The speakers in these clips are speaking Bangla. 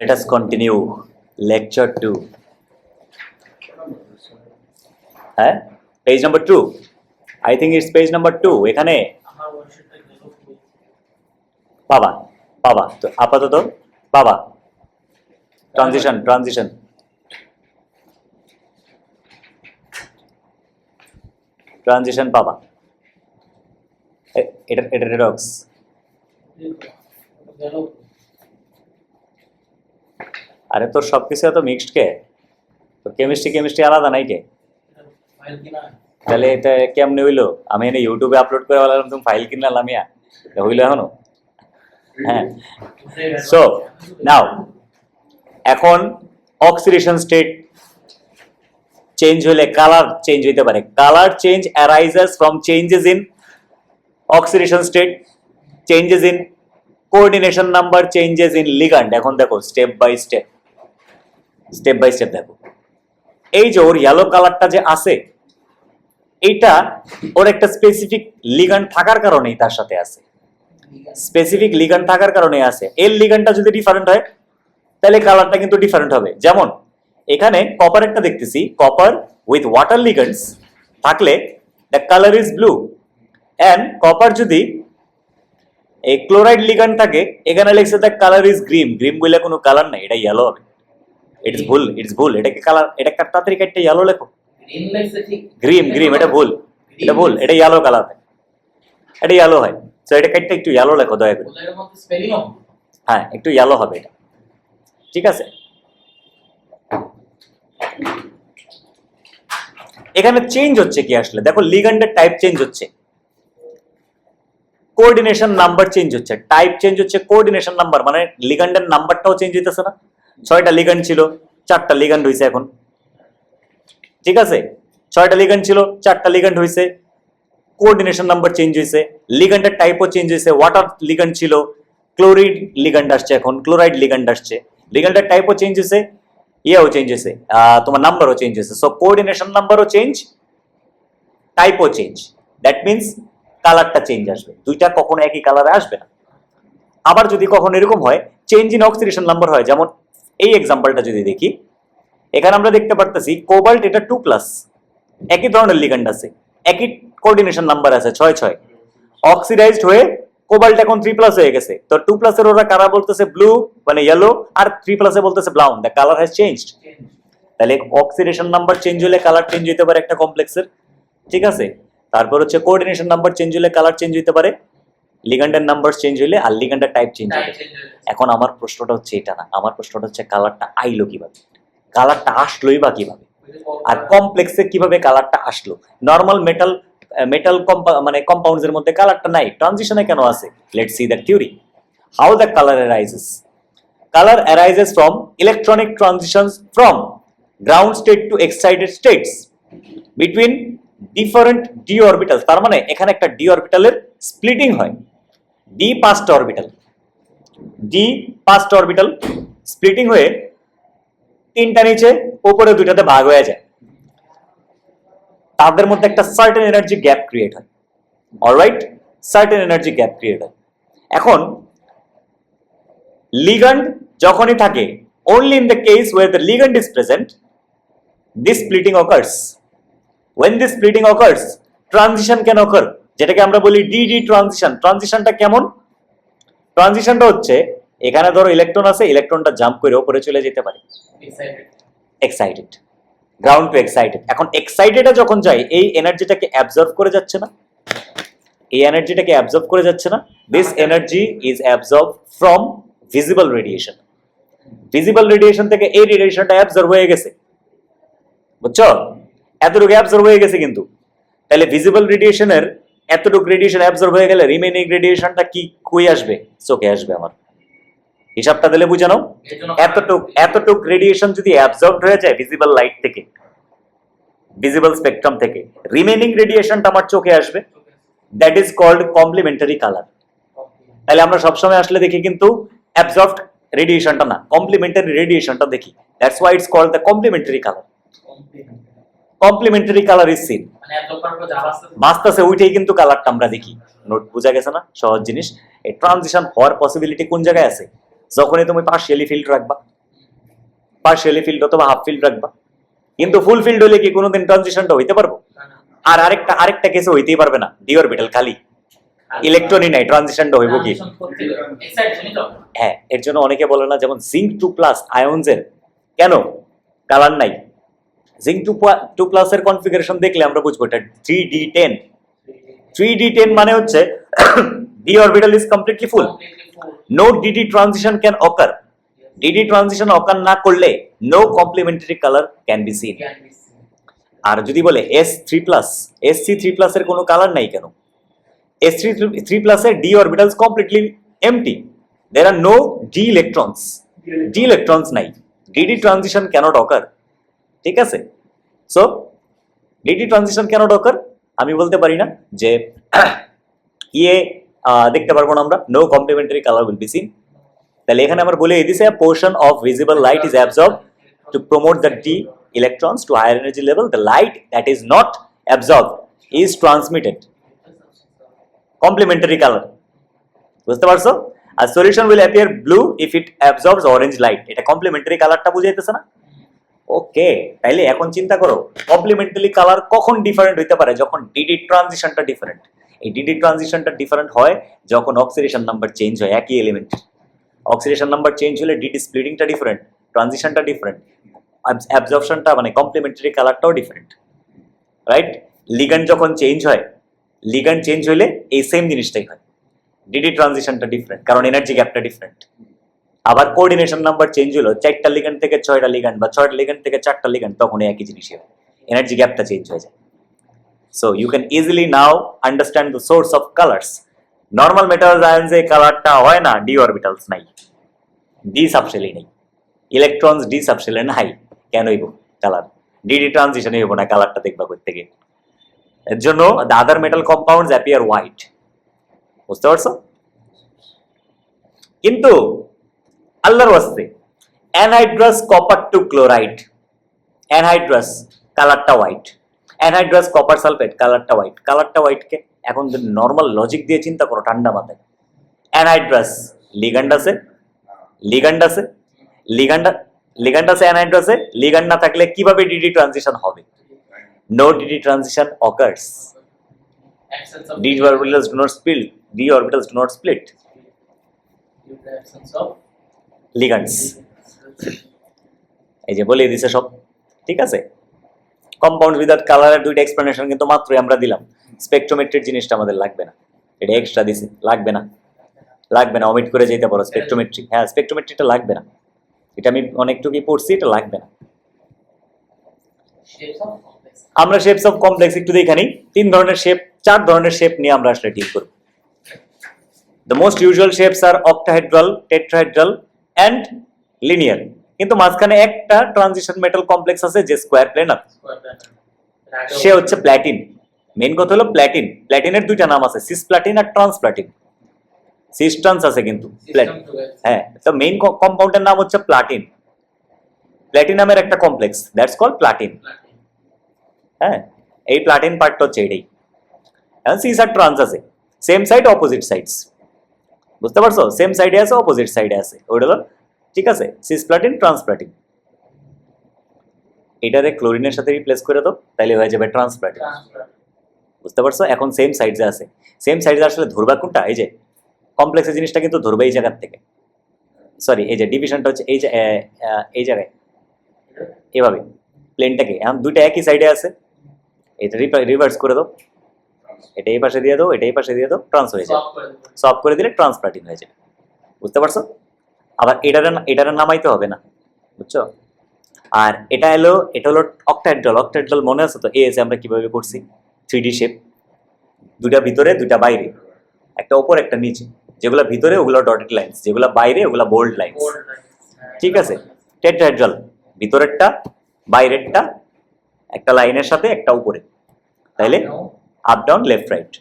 Let us continue lecture 2. হ্যাঁ, page number 2. I think it's page number 2. এখানে বাবা বাবা তো আপাতত বাবা ট্রানজিশন পাবা এটা রেডক্স আরে তোর সবকিছু এত মিক্সড কে তোর কেমিস্ট্রি আলাদা নাই কে তাহলে এটা কেমনে হইলো আমি এনে ইউটিউবে আপলোড করে বললাম তুমি ফাইল কিনলাম ইয়া হইলো এখনো হ্যাঁ সো নাও এখন অক্সিডেশন স্টেট চেঞ্জ হলে কালার চেঞ্জ হইতে পারে colour change arises from changes in oxidation state changes in coordination number changes in ligand এখন দেখো স্টেপ বাই স্টেপ দেখো এই যে ওর ইয়েলো কালারটা যে আছে এইটা ওর একটা স্পেসিফিক লিগ্যান্ড থাকার কারণেই তার সাথে আছে স্পেসিফিক লিগ্যান্ড থাকার কারণে আছে এর লিগ্যান্ডটা যদি ডিফারেন্ট হয় তাহলে কালারটা কিন্তু ডিফারেন্ট হবে যেমন এখানে কপার একটা দেখতেছি কপার উইথ ওয়াটার লিগ্যান্ডস থাকলে the colour is blue and copper যদি এই ক্লোরাইড লিগ্যান্ড থাকে এখানে লিখছে দ্য কালার ইজ গ্রিন বলে কোনো কালার নাই এটা ইয়েলো হবে ইটস ভুল এটাকে কালার এটা তাড়াতাড়ি কাটতে ইয়েলো লেখো গ্রিন এটা ভুল এটা ইয়েলো কালার হয় এটা ইয়েলো হয় সো এটা কাটতে একটু ইয়েলো লেখো দয়া করে হ্যাঁ একটু ইয়েলো হবে এটা ঠিক আছে এখানে চেঞ্জ হচ্ছে কি আসলে দেখো লিগ্যান্ডের টাইপ চেঞ্জ হচ্ছে কোঅর্ডিনেশন নাম্বার চেঞ্জ হচ্ছে টাইপ চেঞ্জ হচ্ছে কোঅর্ডিনেশন নাম্বার মানে লিগ্যান্ডের নাম্বারটাও চেঞ্জ হইতেছে না 6টা লিগ্যান্ড ছিল 4টা লিগ্যান্ড হইছে এখন ঠিক আছে 6টা লিগ্যান্ড ছিল 4টা লিগ্যান্ড হইছে কোঅর্ডিনেশন নাম্বার চেঞ্জ হইছে লিগ্যান্ডের টাইপও চেঞ্জ হইছে ওয়াটার লিগ্যান্ড ছিল ক্লোরিড লিগ্যান্ড আসছে এখন ক্লোরাইড লিগ্যান্ড আসছে লিগ্যান্ডের টাইপও চেঞ্জ হইছে ইয়েও চেঞ্জ হইছে তোমার নাম্বারও চেঞ্জ হইছে সো কোঅর্ডিনেশন নাম্বারও চেঞ্জ টাইপও চেঞ্জ দ্যাট মিন্স কালারটা চেঞ্জ আসবে দুইটা কখনো একই কালারে আসবে না আবার যদি কখনো এরকম হয় চেঞ্জ ইন অক্সিডেশন নাম্বার হয় যেমন এই এক্সাম্পলটা যদি দেখি এখানে আমরা দেখতে পারতেছি কোবাল্ট এটা 2+ একই ধরনের লিগ্যান্ড আছে একই কোঅর্ডিনেশন নাম্বার আছে 6 অক্সিডাইজড হয়ে কোবাল্ট এখন 3+ হয়ে গেছে তো 2+ এর ওরা কারা বলতেছে ব্লু মানে ইয়েলো আর 3+ এ বলতেছে brown the colour has changed তাহলে অক্সিডেশন নাম্বার চেঞ্জ হলে কালার চেঞ্জ হতে পারে একটা কমপ্লেক্সের ঠিক আছে তারপর হচ্ছে কোঅর্ডিনেশন নাম্বার চেঞ্জ হলে কালার চেঞ্জ হতে পারে লিগ্যান্ডের নাম্বার চেঞ্জ হলে আর লিগ্যান্ডের টাইপ চেঞ্জ হবে এখন আমার প্রশ্নটা হচ্ছে এটা না আমার প্রশ্নটা হচ্ছে কালারটা আইলো কিভাবে কালারটা আসলোই বা কিভাবে আর কমপ্লেক্সে কিভাবে কালারটা আসলো নরমাল মেটাল মানে কম্পাউন্ডস এর মধ্যে কালারটা নাই ট্রানজিশনে কেন আছে let's see the theory how the colour arises from electronic transitions from ground state to excited states between different d orbitals তার মানে এখানে একটা ডি অরবিটালের স্প্লিটিং হয় ডি পাঁচটা অরবিটাল স্প্লিটিং হয়ে তিনটা নিচে উপরে দুইটাতে ভাগ হয়ে যায় তাদের মধ্যে একটা সার্টেন এনার্জি গ্যাপ ক্রিয়েট হয় alright certain energy gap create হয় এখন লিগ্যান্ড যখনই থাকে only in the case where the ligand is present this splitting occurs when this splitting occurs transition can occur যেটাকে আমরা বলি DD ট্রানজিশনটা কেমন ট্রানজিশনটা হচ্ছে এখানে ধরো ইলেকট্রন আছে ইলেকট্রনটা জাম্প করে উপরে চলে যেতে পারে এক্সাইটেড গ্রাউন্ড টু এক্সাইটেড এখন এক্সাইটেডে যখন যায় এই এনার্জিটাকে অ্যাবজর্ব করে যাচ্ছে না this energy is absorb from visible radiation থেকে এই রেডিয়েশনটা অ্যাবজর্ব হয়ে গেছে বুঝছো এতটুকু অ্যাবজর্ব হয়ে গেছে কিন্তু তাহলে ভিজিবল রেডিয়েশনের এতটুকু রেডিয়েশন অ্যাবজর্ব হয়ে গেলে রিমেইনিং রেডিয়েশনটা কি কই আসবে চোখে আসবে আমার হিসাবটা দিলে বুঝানো এতটুক রেডিয়েশন যদি অ্যাবজর্বড হয়ে যায় ভিজিবল লাইট থেকে ভিজিবল স্পেকট্রাম থেকে রিমেইনিং রেডিয়েশনটা আমার চোখে আসবে that is called complementary colour তাহলে আমরা সবসময় আসলে দেখি কিন্তু অ্যাবজর্বড রেডিয়েশনটা না কমপ্লিমেন্টারি রেডিয়েশনটা দেখি that's why it's called the complementary colour is seen বাস্তাসে ওইটাই কিন্তু কালারটা আমরা দেখি নোট বুঝা গেছে না সহজ জিনিস এই ট্রানজিশন হওয়ার পসিবিলিটি কোন জায়গায় আছে যখনই তুমি পার্শিয়ালি ফিল্ড রাখবা, পার্শিয়ালি ফিল্ড অথবা হাফ ফিল্ড রাখবা। কিন্তু ফুল ফিল্ড হলে কি কোনোদিন ট্রানজিশনটা হইতে পারবো? আর আরেকটা কেসে হইতেই পারবে না, ডি অরবিটাল খালি, ইলেকট্রনই নাই, ট্রানজিশনটা হইব কি? হ্যাঁ, এর জন্য অনেকে বলে না, যেমন জিঙ্ক 2+ আয়নজের কেন কালার নাই? জিঙ্ক 2+ এর কনফিগারেশন দেখলে আমরা বুঝবো এটা 3d10। 3d10 মানে হচ্ছে d orbital is completely full, no dd transition can occur, dd transition occur না করলে no complementary color can be seen। আর যদি বলে s3+, sc3+ এর কোনো কালার নাই কেন? s3+ এর d orbitals completely empty, there are no d electrons নাই, dd transition cannot occur। ঠিক আছে, so dd transition cannot occur, আমি বলতে পারি না যে ইয়ে দেখতে পারবো না আমরা, no complementary colour will be seen. তাহলে এখানে আমরা বলে দিছে portion of visible light is absorb to promote the d electrons to higher energy level, the light that is not absorbed is transmitted, complementary color। বুঝতে পারছো? আর solution will appear blue if it absorbs orange light, এটা কমপ্লিমেন্টারি কালারটা বুঝাইতেছে না? ওকে, তাইলে এখন চিন্তা করো কমপ্লিমেন্টারি কালার কখন ডিফারেন্ট হইতে পারে? যখন ডিডি ট্রানজিশনটা ডিফারেন্ট। এই ডিডি ট্রানজিশনটা ডিফারেন্ট হয় যখন অক্সিডেশন নাম্বার চেঞ্জ হয় একই এলিমেন্ট। অক্সিডেশন নাম্বার চেঞ্জ হলে ডিডি স্প্লিটিংটা ডিফারেন্ট, ট্রানজিশনটা ডিফারেন্ট, অ্যাবজর্পশনটা মানে কমপ্লিমেন্টারি কালারটাও ডিফারেন্ট, রাইট? লিগ্যান্ড যখন চেঞ্জ হয়, লিগ্যান্ড চেঞ্জ হইলে এই সেম জিনিসটাই হয়, ডিডি ট্রানজিশনটা ডিফারেন্ট কারণ এনার্জি গ্যাপটা ডিফারেন্ট। আবার কোঅর্ডিনেশন নাম্বার চেঞ্জ হলো 4টা লিগ্যান্ড থেকে 6টা লিগ্যান্ড বা 6টা লিগ্যান্ড থেকে 4টা লিগ্যান্ড, তখন একই জিনিসই হয়, এনার্জি গ্যাপটা চেঞ্জ হয়ে যায়। So you can easily now understand the source of colours. Normal metals ions এ কালারটা হয় না, ডি অরবিটালস নাই, ডি সাবশেলই নেই, ইলেকট্রনস ডি সাবশেলে নাই, কেন হইব কালার? ডিডি ট্রানজিশন হইব না, কালারটা দেখবা করতে গিয়ে। এর জন্য the other metal compounds appear white. বুঝতে পারছো? কিন্তু আল্লাহর ওয়াস্তে anhydrous copper two chloride, anhydrous কালারটা হোয়াইট, অ্যানহাইড্রাস কপার সালফেট কালারটা হোয়াইট। কালারটা হোয়াইটকে এখন নর্মাল লজিক দিয়ে চিন্তা করো ঠান্ডা মাথায়। অ্যানহাইড্রাস লিগ্যান্ড আছে, লিগ্যান্ড আছে, লিগ্যান্ড আছে অ্যানহাইড্রাসে, লিগ্যান্ড না থাকলে কিভাবে ডিডি ট্রানজিশন হবে? No d d transition occurs, d orbitals do not split, d orbitals do not split ligands. এই যে বলে দিছে সব, ঠিক আছে? কম্পাউন্ড উইদাউট কালারের দুইটা এক্সপ্লেনেশন কিন্তু মাত্রই আমরা দিলাম। স্পেকট্রোমেট্রির জিনিসটা আমাদের লাগবে না, এটা এক্সট্রা দিছি, লাগবে না, লাগবে না, অমিট করে যেতে পারো স্পেকট্রোমেট্রি। হ্যাঁ, স্পেকট্রোমেট্রিটা লাগবে না, এটা আমি অনেকটুকুই পড়ছি, এটা লাগবে না। আমরা শেপস অফ কমপ্লেক্স একটু দেখানি, 3 ধরনের শেপ, 4 ধরনের শেপ নিয়ে আমরা আসলে ডিল করব। The most usual shapes are octahedral, tetrahedral and linear, কিন্তু মাঝখানে একটা ট্রানজিশন মেটাল কমপ্লেক্স আছে যে স্কয়ার প্লেনার, সে হচ্ছে প্ল্যাটিন। মেইন কথা হলো প্ল্যাটিন, প্ল্যাটিনের দুইটা নাম আছে, সিস প্ল্যাটিন আর ট্রান্স প্ল্যাটিন। সিস ট্রান্স আছে কিন্তু প্ল্যাটিন, হ্যাঁ, তো মেইন কম্পাউন্ডের নাম হচ্ছে প্লাটিন। প্ল্যাটিনামের একটা কমপ্লেক্স দ্যাটস কল্ড প্লাটিন। হ্যাঁ, এই প্লাটিন পার্টটা হচ্ছে এটাই। এখন সিস আর ট্রান্স আছে, সেম সাইড অপোজিট সাইডস, বুঝতে পারছো? সেম সাইডে আছে অপোজিট সাইডে আছে, ওইটা হলো, ঠিক আছে, সিস প্লাটিন ট্রান্স প্লাটিন। এটারে ক্লোরিনের সাথে রিপ্লেস করে দাও, তাহলে হয়ে যাবে ট্রান্স প্লাটিন। বুঝতে পারছো? এখন সেম সাইডে আছে, সেম সাইডে আসলে ধরবা কোনটা? এই যে কমপ্লেক্সের জিনিসটা কিন্তু ধরবে এই জায়গার থেকে, সরি এই যে ডিভিশনটা হচ্ছে এই যে এই জায়গায় এভাবে প্লেনটাকে, এখন দুইটা একই সাইডে আছে, এটা রিভার্স করে দাও, এটা এই পাশে দিয়ে দাও, এটা এই পাশে দিয়ে দাও, ট্রান্স হয়ে যায়, সব করে দিলে ট্রান্স প্লাটিন হয়ে যায়। বুঝতে পারছো? আবার এটারে নামাইতে হবে না, বুঝছো? আর এটা হলো অক্টাহেড্রাল। অক্টাহেড্রাল মনে আছে তো? এসে আমরা কিভাবে করছি 3D শেপ, দুইটা ভিতরে দুইটা বাইরে, একটা উপর একটা নিচে, যেগুলো ভিতরে ওগুলো ডটেড লাইনস, যেগুলো বাইরে ওগুলো বোল্ড লাইনস, ঠিক আছে? টেট্রাহেড্রাল ভিতরেরটা বাইরেরটা একটা লাইনের সাথে একটা উপরে, তাইলে আপ ডাউন লেফট রাইট।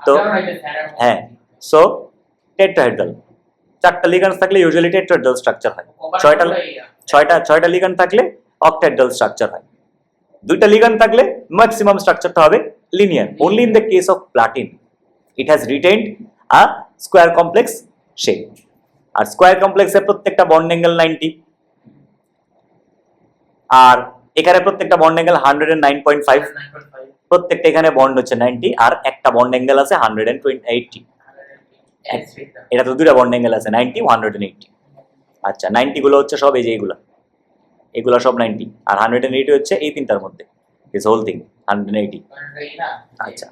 তো হ্যাঁ, সো টেট্রাহেড্রাল 4টা লিগ্যান্ড থাকলে ইউজুয়ালি টেট্রাহেড্রাল স্ট্রাকচার হয়, 6টা লিগ্যান্ড থাকলে অক্টাহেড্রাল স্ট্রাকচার হয়, 2টা লিগ্যান্ড থাকলে ম্যাক্সিমাম স্ট্রাকচারটা হবে linear. Only in the case of platin it has retained a square complex shape. আর স্কোয়ার কমপ্লেক্সের প্রত্যেকটা বন্ড অ্যাঙ্গেল 90, আর এখানে প্রত্যেকটা বন্ড অ্যাঙ্গেল 109.5, প্রত্যেকটা এখানে বন্ড হচ্ছে 90 আর একটা বন্ড অ্যাঙ্গেল আছে 180। এটা তো দুইটা বন্ড অ্যাঙ্গেল আছে 90 180। আচ্ছা 90 গুলো হচ্ছে সব এই যে এগুলো সব 90 আর 180 হচ্ছে এই তিনটার মধ্যে, দিস হোল থিং 180। আচ্ছা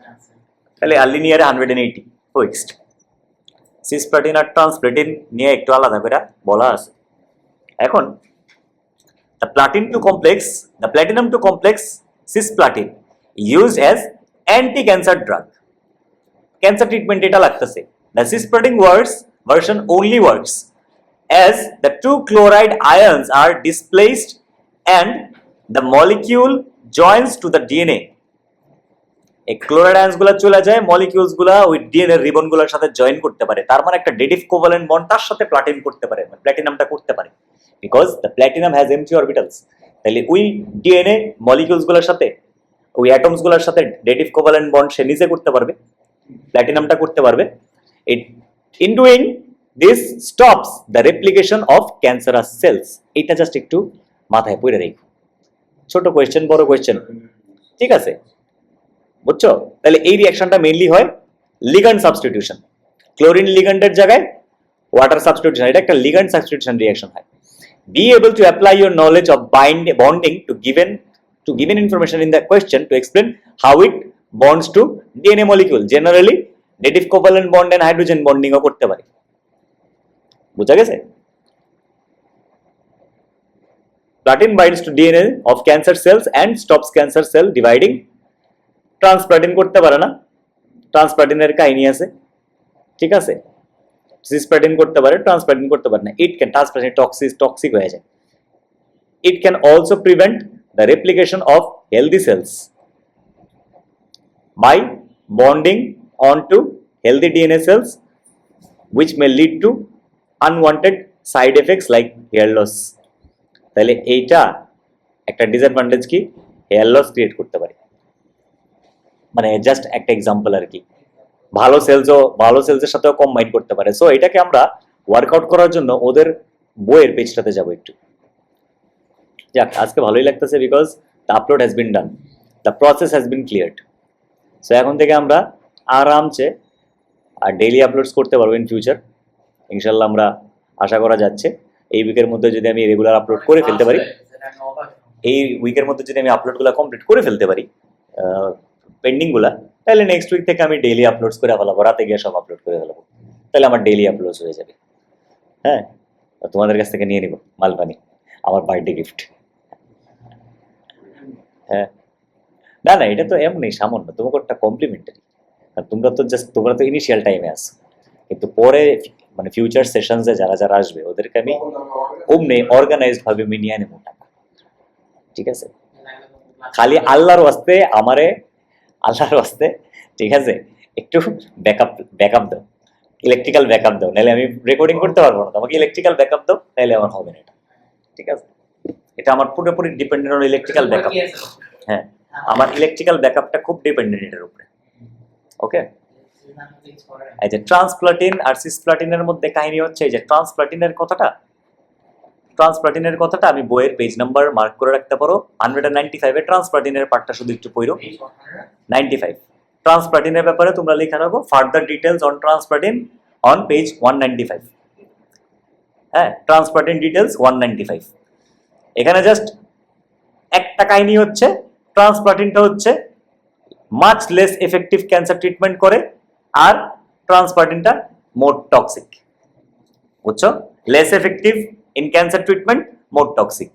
তাহলে আর লিনিয়ারে 180 ফিক্সড। সিসপ্লাটিন আর ট্রান্সপ্লাটিন নিয়ে একটু আলাদা করে বলা আছে। এখন the platinum to complex cisplatin used as anti-cancer drug. Cancer treatment এটা লাগতেছে। The cisplatin version only works as the two chloride ions are displaced and the molecule joins to the DNA. এই ক্লোরাইড আয়ন্স গুলা চলে যায়, মলিকিউলস গুলা ওই ডিএনএ রিবন গুলোর সাথে জয়েন করতে পারে, তার মানে একটা ডেটিভ কোভালেন্ট বন্ড তার সাথে প্লাটিন করতে পারে, মানে প্ল্যাটিনামটা করতে পারে, because the platinum has empty orbitals. তাহলে ওই ডিএনএ মলিকিউলস গুলোর সাথে ওই অ্যাটমস গুলোর সাথে ডেটিভ কোভালেন্ট বন্ড সে নিজে করতে পারবে, প্ল্যাটিনামটা করতে পারবে। In doing this stops the replication of cancerous cells. এটা জাস্ট একটু মাথায় পড়ে রেখো, ছোট কোয়েশ্চেন বড় কোয়েশ্চেন, ঠিক আছে, বুঝছো? তাহলে এই রিঅ্যাকশনটা মেইনলি হয় লিগ্যান্ড সাবস্টিটিউশন, ক্লোরিন লিগ্যান্ডের জায়গায় ওয়াটার সাবস্টিটিউশন, এটা একটা লিগ্যান্ড সাবস্টিটিউশন রিঅ্যাকশন হয়। Be able to apply your knowledge of bonding to given information in the question to explain how it bonds to DNA molecule. Generally, native covalent bond and hydrogen bonding ও করতে পারে, বুঝা গেছে? Platin binds to DNA of cancer cells and stops cancer cell dividing. Transplatin করতে পারে না, ট্রান্সপ্লাটিনের কাহিনী আছে, ঠিক আছে। সিসপ্লাটিন করতে পারে, ট্রান্সপ্লাটিন করতে পারে না। ইট ক্যান ট্রান্সপ্লাটিন টক্সিক হয়ে যায়। It can also prevent the replication of healthy cells by bonding on to healthy DNA cells which may lead to unwanted side effects like hair loss. তাহলে এইটা একটা ডিসঅ্যাডভান্টেজ কি, হেয়ার লস ক্রিয়েট করতে পারে, মানে জাস্ট একটা এক্সাম্পল আর কি। ভালো সেলসের সাথেও কম্বাইন করতে পারে। সো এটাকে আমরা ওয়ার্কআউট করার জন্য ওদের বইয়ের পেজটাতে যাব একটু। যাক, আজকে ভালোই লাগতেছে because the upload has been done, the process has been cleared. So এখন থেকে আমরা আরামসে আর ডেইলি আপলোডস করতে পারবো ইন ফিউচার ইনশাল্লাহ। আমরা আশা করা যাচ্ছে এই উইকের মধ্যে যদি আমি রেগুলার আপলোড করে ফেলতে পারি, এই উইকের মধ্যে যদি আমি আপলোডগুলো কমপ্লিট করে ফেলতে পারি পেন্ডিংগুলা, তাহলে নেক্সট উইক থেকে আমি ডেইলি আপলোডস করে ফেলাবো, রাতে গিয়ে সব আপলোড করে ফেলাবো, তাহলে আমার ডেইলি আপলোডস হয়ে যাবে। হ্যাঁ, তোমাদের কাছ থেকে নিয়ে নিব মালপানি, আমার বার্থডে গিফট। হ্যাঁ, না না, এটা তো এমনি সামান্য, তোমাকে একটা কমপ্লিমেন্টারি। তোমরা তো ইনিশিয়াল টাইমে আসো, কিন্তু পরে মানে ফিউচার সেশনসে যারা আসবে ওদেরকে আমি অমনি অর্গানাইজড ভাবে মিনিয়ে নেবো টাকা, ঠিক আছে। খালি আল্লাহর ওয়াস্তে ঠিক আছে, একটু ব্যাকআপ দাও, ইলেকট্রিক্যাল ব্যাকআপ দাও, নাহলে আমি রেকর্ডিং করতে পারবো না। তোমাকে ইলেকট্রিক্যাল ব্যাকআপ দাও, নাহলে আমার হবে না এটা, ঠিক আছে। এটা আমার পুরোপুরি ডিপেন্ডেন্ট অন ইলেকট্রিক্যাল ব্যাকআপ। হ্যাঁ, আমার ইলেকট্রিক্যাল ব্যাকআপটা খুব ডিপেন্ডেন্ট এটার উপরে। ওকে, এই যে ট্রান্সপ্লাটিন আর সিসপ্লাটিনের মধ্যে কাহিনী হচ্ছে, এই যে ট্রান্সপ্লাটিনের কথাটা আমি বইয়ের পেজ নাম্বার মার্ক করে রাখতে পারো। 195 ট্রান্সপ্লাটিনের পার্টটা শুধু একটু পড়ো। 95 ট্রান্সপ্লাটিনের ব্যাপারে তোমরা লেখা রাখো, further details on transplatin on page 195। হ্যাঁ, ট্রান্সপ্লাটিন ডিটেলস 195। এখানে জাস্ট একটা কাহিনী হচ্ছে, ট্রান্সপ্লাটিনটা হচ্ছে much less effective cancer treatment করে, আর ট্রান্সপ্লাটিনটা মোর টক্সিক, বুঝছো? Less effective in cancer treatment, more toxic.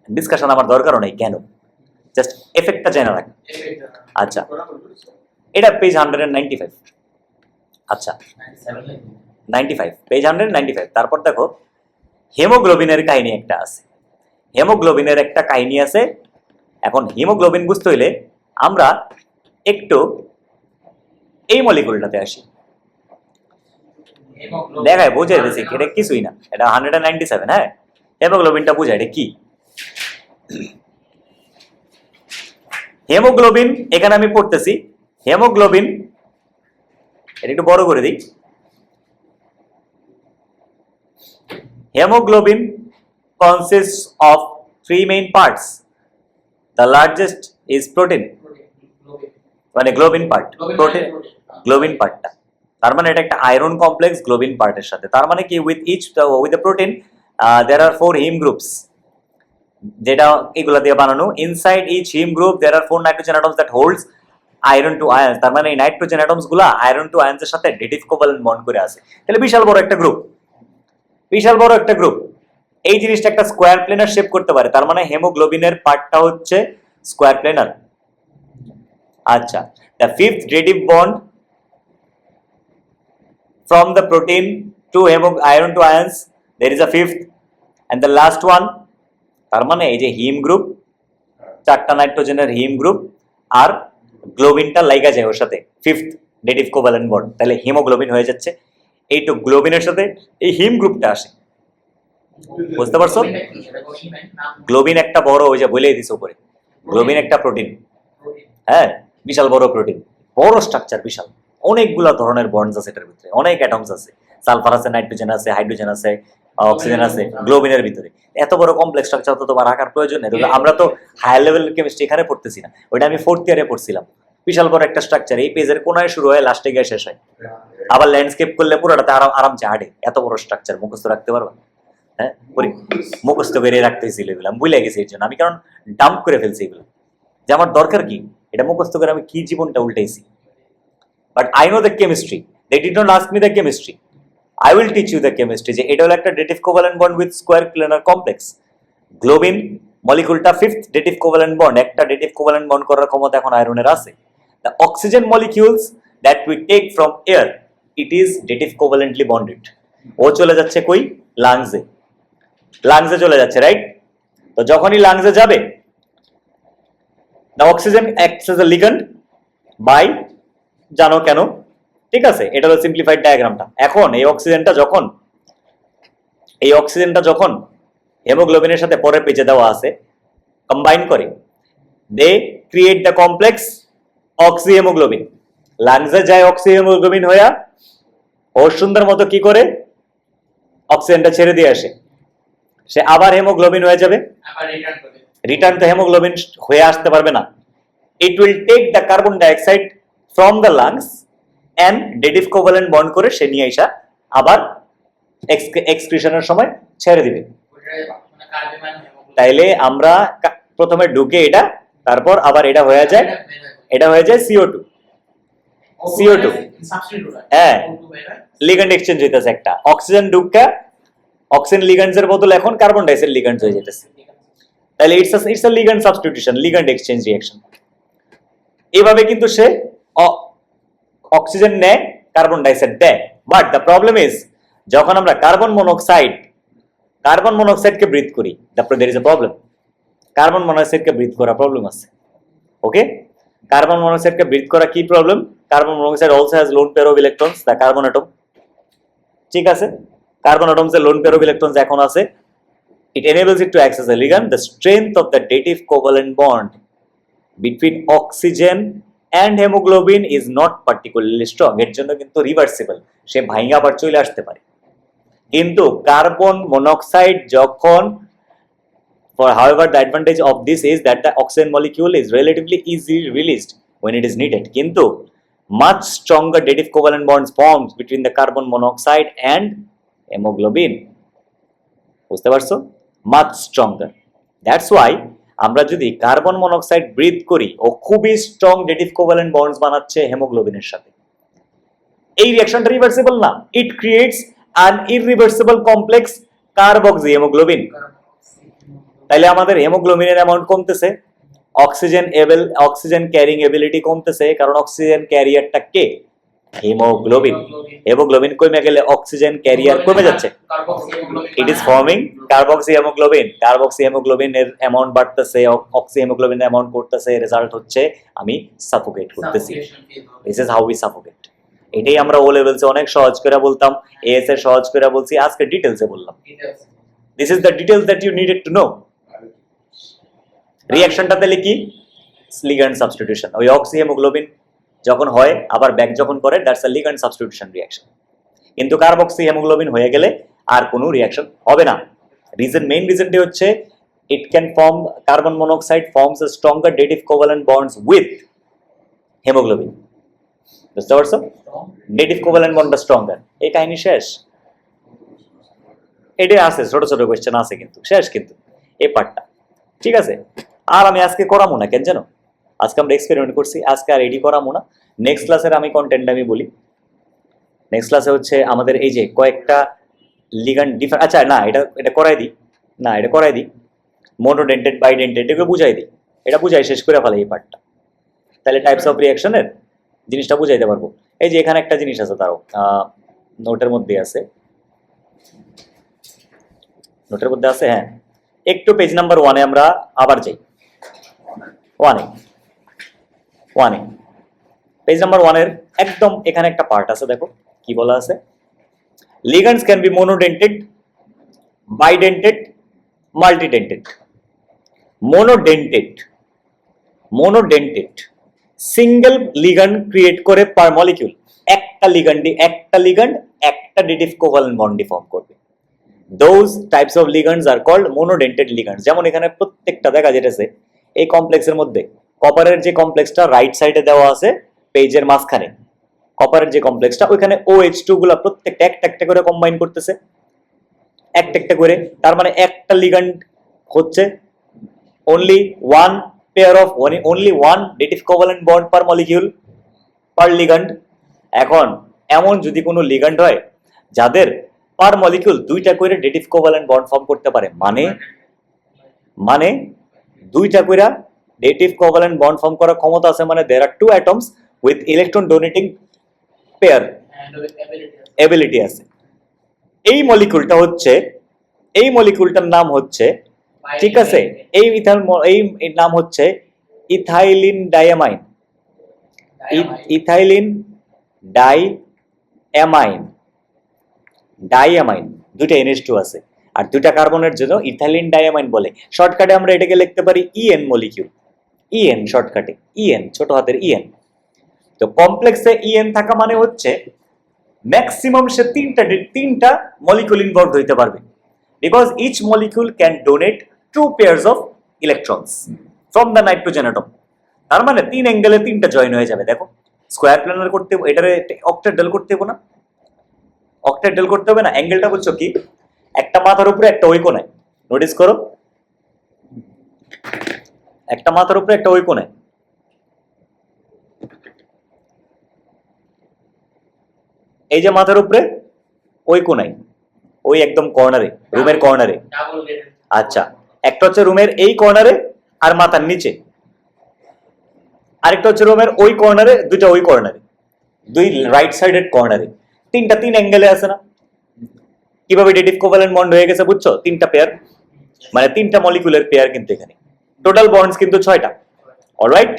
Discussion আমার দরকারও নেই, কেন, জাস্ট এফেক্টটা জেনে রাখ। আচ্ছা, এটা পেজ 195। আচ্ছা 95, পেজ 195। তারপর দেখো হেমোগ্লোবিনের কাহিনী একটা আছে, হেমোগ্লোবিনের একটা কাহিনী আছে। এখন হিমোগ্লোবিন বুঝতে হইলে আমরা একটু এই মলিকুলটাতে আসি, দেখায় বোঝাই দিয়েছি, এটা কিছুই না, এটা 197। হ্যাঁ, হেমোগ্লোবিনটা বোঝায় এটা কি। হেমোগ্লোবিন এখানে আমি পড়তেছি, হেমোগ্লোবিন এটা একটু বড় করে দিই। hemoglobin consists of three main parts. The largest is protein, মানে গ্লোবিন পার্ট, প্রোটিন গ্লোবিন পার্টটা। তার মানে এটা একটা আয়রন কমপ্লেক্স গ্লোবিন পার্টের সাথে। তার মানে কি with the protein there are 4 heme groups, যেটা এগুলা দিয়ে বানানো। Inside each haem group there are 4 nitrogen atoms that holds iron to ions। তার মানে এই নাইট্রোজেন অ্যাটমস গুলা আয়রন টু আয়ন্স এর সাথে ডেটিভ কোভালেন্ট বন্ড করে আছে। তাহলে বিশাল বড় একটা গ্রুপ, বিশাল বড় একটা গ্রুপ। এই জিনিসটা একটা স্কোয়ার প্লেনার শেপ করতে পারে। তার মানে হেমোগ্লোবিনের পার্টটা হচ্ছে স্কোয়ার প্লেনার। আচ্ছা, the fifth dative bond from the protein to iron to ions, there is a fifth and the last one। তার মানে এই যে হিম গ্রুপ, 4টা নাইট্রোজেনের হিম গ্রুপ আর গ্লোবিনটা লাইগা যায় ওর সাথে, ফিফথ ডেটিভ কোভালেন্ট বন্ড। তাহলে হিমোগ্লোবিন হয়ে যাচ্ছে। এইটুক গ্লোবিনের সাথে এই হিম গ্রুপটা আসে, বুঝতে পারছো? গ্লোবিন একটা বড়, ওই যে বলেই দিছে উপরে, গ্লোবিন একটা প্রোটিন, হ্যাঁ বিশাল বড় প্রোটিন, বড় স্ট্রাকচার, বিশাল অনেকগুলা ধরনের বন্ডস আছে এটার ভিতরে, অনেক অ্যাটমস আছে, সালফার আছে, নাইট্রোজেন আছে, হাইড্রোজেন আছে, অক্সিজেন আছে গ্লোবিনের ভিতরে। এত বড় কমপ্লেক্স স্ট্রাকচার তো তোমার রাখার প্রয়োজন নেই। আমরা তো হায়ার লেভেলের কেমিস্ট্রি এখানে পড়তেছি না, ওইটা আমি 4th ইয়ারে পড়ছিলাম। বিশাল বড় একটা স্ট্রাকচার, এই পেজের কোনায় শুরু হয় লাস্টে গিয়ে শেষ হয়, আবার ল্যান্ডস্কেপ করলে পুরোটাতে আরামসে হাঁটে। এত বড় স্ট্রাকচার মুখস্থ রাখতে পারবা? হ্যাঁ, মুখস্থ করে রাখতেছিল এগুলো, আমি ভুলে গেছি এর জন্য, আমি কারণ ডাম্প করে ফেলছি এগুলো, যে আমার দরকার কি এটা মুখস্থ করে আমি কি জীবনটা উল্টাইছি। But I know the chemistry. They did not ask me the chemistry. I will teach you the chemistry. যে এটা হলো একটা dative covalent bond with square planar complex. Globin মলিকুলটা 5th ডেটিভ কোভালেন্ট বন্ড, একটা ডেটিভ কোভালেন্ট বন্ড করার ক্ষমতা এখন আয়রনের আছে। The oxygen molecules that we take from air, it is dative covalently bonded. ও চলে যাচ্ছে কই? লাংসে, লাংসে চলে যাচ্ছে, রাইট? তো যখনই লাংসে যাবে, the oxygen acts as a ligand by, জানো কেন, ঠিক আছে? এটা হলো সিম্পলিফাইড ডায়াগ্রামটা। এখন এই অক্সিজেনটা যখন হেমোগ্লোবিনের সাথে পরের পেজে দেওয়া আছে, কম্বাইন করে দে ক্রিয়েট দ্য কমপ্লেক্স অক্সিহেমোগ্লোবিন। লাংসে যায় অক্সিহেমোগ্লোবিন হইয়া, ও সুন্দর মতো কি করে অক্সিজেনটা ছেড়ে দিয়ে আসে, সে আবার হেমোগ্লোবিন হয়ে যাবে, রিটার্ন তো হেমোগ্লোবিন হয়ে আসতে পারবে না। It will take the carbon dioxide from the lungs and dative covalent bond করে সে নিয়ে আসা আবার এক্সক্রিশনের সময় ছেড়ে দিবে। তাইলে আমরা প্রথমে ঢুকে এটা, তারপর আবার এটা হয়ে যায়, এটা হয়ে যায় CO2। হ্যাঁ, লিগ্যান্ড এক্সচেঞ্জ হইতেছে একটা, অক্সিজেন ঢুকা, অক্সিজেন লিগ্যান্ডস এর বদলে এখন কার্বন ডাইঅক্সাইড লিগ্যান্ডস হয়ে যেতেছে। তাহলে it's a ligand substitution, ligand exchange reaction. এইভাবে কিন্তু সে অক্সিজেন নেয়, কার্বন ডাইঅক্সাইড দেয়। বাট দ্য প্রবলেম ইজ, যখন আমরা কার্বন মনোক্সাইডকে ব্রিথ করি, তারপরে there is a problem. Carbon মনোক্সাইডকে ব্রিথ করা প্রবলেম আছে, ওকে? কার্বন মনোক্সাইডকে ব্রিথ করা কি problem? Carbon monoxide also has lone pair of electrons, the carbon atom, ঠিক আছে? কার্বন অ্যাটমস এর লোন পেয়ার অফ ইলেকট্রনস এখন আছে। ইট enables it to act as a ligand. The strength of the dative covalent bond between oxygen and hemoglobin is not particularly strong. এর জন্য কিন্তু রিভার্সিবল, সে ভাঙা আবার চলে আসতে পারে। কিন্তু কার্বন মনোক্সাইড যখন, however the advantage of this is that the oxygen molecule is relatively easily released when it is needed. কিন্তু much stronger dative covalent bonds forms between the carbon monoxide and hemoglobin. বুঝতে পারছো? much stronger. That's why আমরা যদি কার্বন মনোক্সাইড ব্রিথ করি, ও খুবই স্ট্রং ডেটিভ কোভালেন্ট বন্ডস বানাচ্ছে হেমোগ্লোবিনের সাথে। এই রিঅ্যাকশনটা রিভার্সিবল না, it creates an irreversible complex carboxy haemoglobin. তাইলে আমাদের হেমোগ্লোবিনের অ্যামাউন্ট কমতেছে, অক্সিজেন ক্যারিং এবিলিটি কমতেছে, কারণ অক্সিজেন ক্যারিয়ারটা কে? হেমোগ্লোবিন। হেমোগ্লোবিন কমে গেলে অক্সিজেন ক্যারিয়ার কমে যাচ্ছে, it is forming carboxy haemoglobin. Carboxy haemoglobin এর অ্যামাউন্ট বাড়তেছে, অক্সি হেমোগ্লোবিন অ্যামাউন্ট করতেছে, রেজাল্ট হচ্ছে আমি সাফোকেট করতেছি। This is how we suffocate. এটাই আমরা ও লেভেলসে অনেক সহজ করে বলতাম, এএস এর সহজ করে বলছি, আজকে ডিটেইলসে বললাম। This is the details that you needed to know. রিঅ্যাকশনটা তাহলে কি? Ligand substitution. ওই অক্সি হেমোগ্লোবিন যখন হয় আবার ব্যাক যখন করে, that's a ligand substitution reaction. কিন্তু কার্বক্সি হেমোগ্লোবিন হয়ে গেলে আর কোনো রিয়াকশন হবে না। মেইন রিজনটি হচ্ছে it can form carbon monoxide forms stronger dative covalent bonds with haemoglobin. বুঝতে পারছো? ডেটিভ কোভালেন্ট বন্ডটা স্ট্রঙ্গার, এই কাহিনী শেষ। এটাই আছে, ছোট ছোট কোয়েশ্চেন আছে কিন্তু শেষ কিন্তু এই পার্টটা। ঠিক আছে, আর আমি আজকে করামো না, কেন জানো? আজকে আমরা এক্সপেরিমেন্ট করছি, আজকে আর এডি করামো না। নেক্সট ক্লাসের আমি কন্টেন্ট আমি বলি। নেক্সট ক্লাসে হচ্ছে আমাদের এই যে কয়েকটা লিগ্যান্ড ডিফারেন্ট, আচ্ছা না এটা করাই দিই, না এটা করাই দিই, মোনোডেন্টেড বাইডেন্টেড এগুলো বুঝাই দিই, এটা বুঝাই শেষ করে ফেলে এই পার্টটা, তাহলে টাইপস অফ রিয়াকশনের জিনিসটা বুঝাইতে পারবো। এই যে এখানে একটা জিনিস আছে, তাও নোটের মধ্যে আছে, নোটের মধ্যে আছে, হ্যাঁ একটু পেজ নাম্বার 1-এ আমরা আবার যাই। 1-এ পেজ নাম্বার 1-এর একদম এখানে একটা পার্ট আছে, দেখো কি বলা আছে, ligands can be monodentate, bidentate, multidentate. Monodentate single ligand create করে পার মলিকিউল, একটা লিগ্যান্ড একটা ডেটিভ কোভালেন্ট বন্ড ফর্ম করবে। Those types of ligands are called monodentate ligands. যেমন এখানে প্রত্যেকটা দেখা যেতেছে এই কমপ্লেক্সের মধ্যে কপারের যে কমপ্লেক্সটা রাইট সাইডে দেওয়া আছে পেজের মাঝখানে, কপারের যে কমপ্লেক্সটা ওইখানে OH2 গুলা প্রত্যেকটা একটা একটা করে কম্বাইন করতেছে, একটা একটা করে, তার মানে একটা লিগ্যান্ড হচ্ছে only one dative covalent bond per molecule per ligand। এখন এমন যদি কোনো লিগ্যান্ড হয় যাদের পার মলিকিউল দুইটা করে ডেটিভ কোভালেন্ট বন্ড ফর্ম করতে পারে, মানে দুইটা করে ডেটিভ কোভালেন্ট বন্ড ফর্ম করার ক্ষমতা আছে, মানে there are 2 atoms with electron donating pair ability আছে। এই মলিকিউলটার নাম হচ্ছে, ঠিক আছে, এই নাম হচ্ছে ইথাইলিন ডাইঅ্যামাইন। ডাইঅ্যামাইন দুইটা NH2 আছে আর দুইটা কার্বনের জন্য ইথাইলিন ডাইঅ্যামাইন বলে। শর্টকাটে আমরা এটাকে লিখতে পারি EN মলিকিউল, EN শর্টকাটে, EN ছোট হাতের EN। তো কমপ্লেক্সে EN থাকা মানে হচ্ছে ম্যাক্সিমাম সে তিনটা মলিকিউল ইনভলভ হইতে পারবে, because each molecule can donate 2 pairs of electrons from the nitrogen atom। তার মানে 3 অ্যাঙ্গেলে 3টা জয়েন হয়ে যাবে। দেখো স্কয়ার প্ল্যানার করতে এটারে অক্টাডেল করতে হবে না, অক্টাডেল করতে হবে না। অ্যাঙ্গেলটা বুঝছো কি, একটা মাথার উপরে একটা ওই কোণায়, নোটিস করো, একটা মাথার উপরে একটা ওই কোণায়, এই যে মাথার উপরে ওই কোণায়, ওই একদম কর্নারে, রুমের কর্নারে। আচ্ছা, একটা হচ্ছে রুমের এই কর্নারে আর মাথার নিচে, আরেকটা হচ্ছে রুমের ওই কর্নারে, দুইটা ওই কর্নারে, দুই রাইট সাইডের কর্নারে, 3 অ্যাঙ্গেলে আছে না। কিভাবে ডেটিভ কোভালেন্ট বন্ড হয়ে গেছে বুঝছো? 3টা পেয়ার, মানে 3টা মলিকিউলের পেয়ার কিন্তু এখানে, টোটাল বন্ডস কিন্তু 6টা। অলরাইট,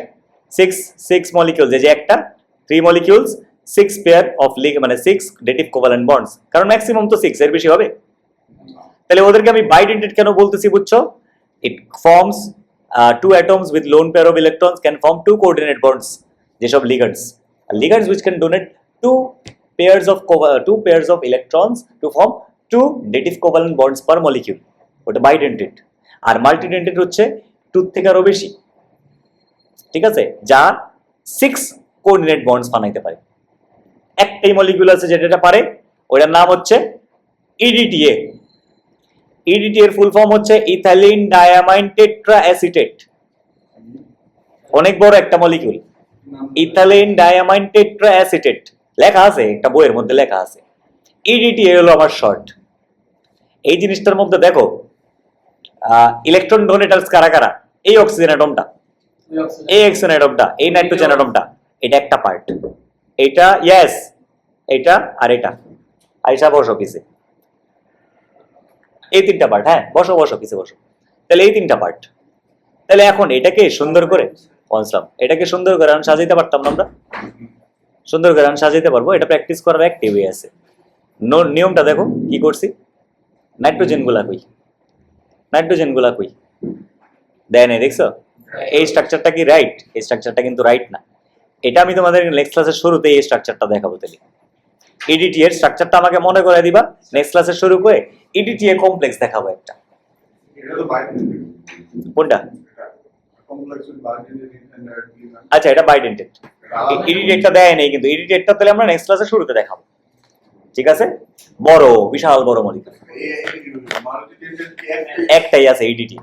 6 মলিকিউলস, এই যে একটা 3 মলিকিউলস 6 পেয়ার অফ মানে 6 ডেটিভ কোভালেন্ট বন্ডস, কারণ ম্যাক্সিমাম তো 6 এর বেশি হবে। তাহলে ওদেরকে আমি বাইডেন্টেড কেন বলতেছি বুঝছো? ইট forms 2 atoms with lone pair of electrons can form 2 coordinate bonds, যেসব ligands which can donate 2 pairs of electrons to form 2 dative covalent bonds per molecule, ওটা বাইডেন্টেড। আর মাল্টিডেন্টেড হচ্ছে 2 থেকে আরো বেশি, ঠিক আছে, যা 6 কোঅর্ডিনেট বন্ডস বানাইতে পারে। একটাই মলিকিউল আছে যেটা পারে, ওটার নাম হচ্ছে EDTA। EDTA এর ফুল ফর্ম হচ্ছে ইথাইলিন ডাইঅ্যামাইন টেট্রাঅ্যাসিটেট। অনেক বড় একটা মলিকিউল, ইথাইলিন ডাইঅ্যামাইন টেট্রাঅ্যাসিটেট, লেখা আছে একটা বইয়ের মধ্যে লেখা আছে। EDTA হলো আমার শর্ট। এই জিনিসটার মধ্যে দেখো ইলেকট্রন ডোনেটারস কারা কারা, এই অক্সিজেন অ্যাটমটা, এই অক্সিজেন অ্যাটমটা, এই নাইট্রোজেন অ্যাটমটা, এটা একটা পার্ট, এটা ইয়েস, এটা আর এটা। আইসা বসো পিছে, এই 3টা পার্ট, হ্যাঁ বসো পিছে বসো। তাহলে এই 3টা পার্ট, তাহলে এখন এটাকে সুন্দর করে এটাকে সুন্দর করে আমি সাজাইতে পারতাম না, আমরা সুন্দর করে আমি সাজাইতে পারবো, এটা প্র্যাকটিস করার একটা ওয়ে আছে। নিয়মটা দেখো কি করছি, নাইট্রোজেন গুলা কই দেয় নাই, দেখছো? এই স্ট্রাকচারটা কি রাইট? এই স্ট্রাকচারটা কিন্তু রাইট না। এটা আমি তোমাদের নেক্সট ক্লাসের শুরুতে এই স্ট্রাকচারটা দেখাবো। তাহলে ইডিটি এর স্ট্রাকচারটা আমাকে মনে করে দিবা, নেক্সট ক্লাসে শুরু করে ইডিটি এ কমপ্লেক্স দেখাবো একটা। এটা তো বাইরে কোনটা? কমপ্লেক্স উইথ বাইডেন্টেড এন্ড আচ্ছা, এটা বাইডেন্টেড। ইডিটেটটা দেয় নেই, কিন্তু ইডিটেটটা তাহলে আমরা নেক্সট ক্লাসে শুরুতে দেখাবো, ঠিক আছে? বড়, বিশাল বড় মলিকুল একটাই আছে, ইডিটি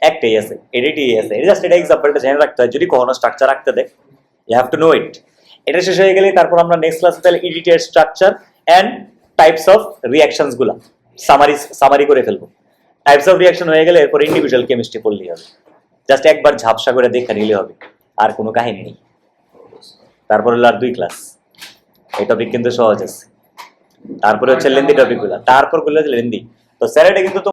একটাই আছে, এডিটি আছে। জাস্ট এটা এক্সাম্পলটা জেনে রাখতে হয়, যদি কখনো স্ট্রাকচার রাখতে দেয়, ইউ হ্যাভ টু নো ইট। এটা শেষ হয়ে গেলে তারপর আমরা নেক্সট ক্লাসে তাহলে ইডিটি এর structure and types of reactions গুলা সামারি করে ফেলবো। টাইপস অফ রিঅ্যাকশন হয়ে গেলে এরপর ইন্ডিভিজুয়াল কেমিস্ট্রি পড়লেই হবে, জাস্ট একবার ঝাপসা করে দেখে নিলে হবে, আর কোনো কাহিনী নেই। তারপর হলো আর 2 ক্লাস, এই টপিক কিন্তু সহজ আছে। তারপরে হচ্ছে লেন্দি টপিকগুলো, তারপর গুলো লেন্দি। তো স্যার এটা কিন্তু